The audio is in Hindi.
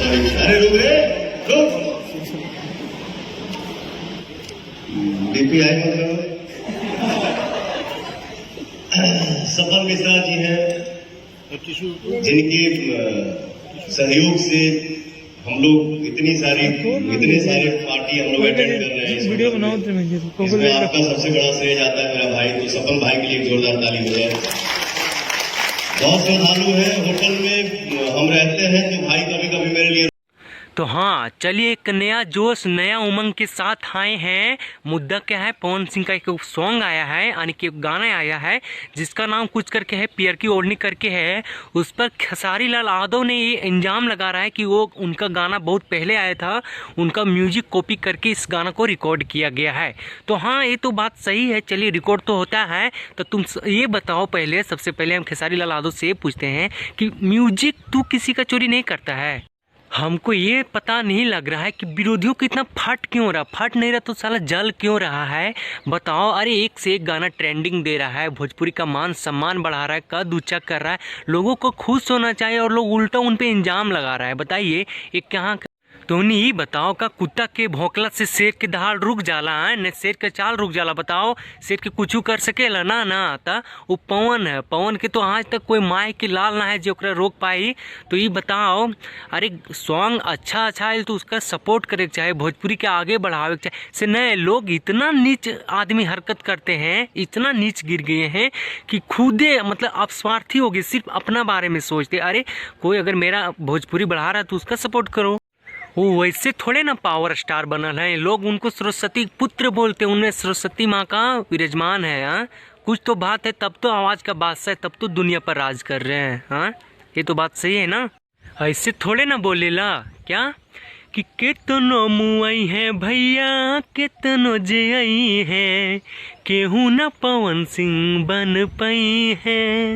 अरे रुक रे, रुक। DPI मतलब सपन मिश्रा जी हैं, जिनके सहयोग से हम लोग इतने सारे पार्टी हम लोग अटेंड कर रहे हैं। वीडियो बनाओ तो इसमें आपका सबसे बड़ा श्रेय जाता है मेरा भाई, तो सपन भाई के लिए एक जोरदार ताली हो जाए। बहुत श्रद्धालु है, होटल में हम रहते हैं तो भाई कभी कभी मेरे लिए। तो हाँ चलिए, एक नया जोश नया उमंग के साथ आए हैं। मुद्दा क्या है, पवन सिंह का एक सॉन्ग आया है, यानी कि गाना आया है जिसका नाम कुछ करके है, पियर की ओढ़नी करके है। उस पर खेसारी लाल यादव ने ये इल्जाम लगा रहा है कि वो उनका गाना बहुत पहले आया था, उनका म्यूजिक कॉपी करके इस गाना को रिकॉर्ड किया गया है। तो हाँ ये तो बात सही है, चलिए रिकॉर्ड तो होता है। तो तुम ये बताओ पहले, सबसे पहले हम खेसारी लाल यादव से ये पूछते हैं कि म्यूजिक तू किसी का चोरी नहीं करता है। हमको ये पता नहीं लग रहा है कि विरोधियों को इतना फट क्यों रहा, फट नहीं रहा तो साला जल क्यों रहा है, बताओ। अरे एक से एक गाना ट्रेंडिंग दे रहा है, भोजपुरी का मान सम्मान बढ़ा रहा है, कद ऊंचा कर रहा है, लोगों को खुश होना चाहिए और लोग उल्टा उन पे इल्जाम लगा रहा है। बताइए ये कहाँ। तो नहीं बताओ का कुत्ता के भौंकला से शेर के दहाड़ रुक जाला है, न शेर के चाल रुक जाला। बताओ शेर के कुछ कर सकेला ना ना आता वो पवन है, पवन के तो आज तक कोई माय के लाल ना है जो ओकरा रोक पाई। तो ये बताओ, अरे सॉन्ग अच्छा है तो उसका सपोर्ट करे के चाहे, भोजपुरी के आगे बढ़ावे के चाहे से। नए लोग इतना नीच आदमी हरकत करते हैं, इतना नीच गिर गए हैं कि खुदे मतलब आप स्वार्थी हो गए, सिर्फ अपना बारे में सोचते। अरे कोई अगर मेरा भोजपुरी बढ़ा रहा है तो उसका सपोर्ट करो। वो वैसे थोड़े ना पावर स्टार बनल है, लोग उनको सरस्वती पुत्र बोलते हैं, उनमें सरस्वती माँ का विराजमान है। हाँ कुछ तो बात है, तब तो आवाज़ का बादशाह, तब तो दुनिया पर राज कर रहे हैं। हाँ ये तो बात सही है ना, ऐसे थोड़े ना बोलेला क्या कि केतनो मुआई है भैया केतनो जई है, केहू न पवन सिंह बन पाई है।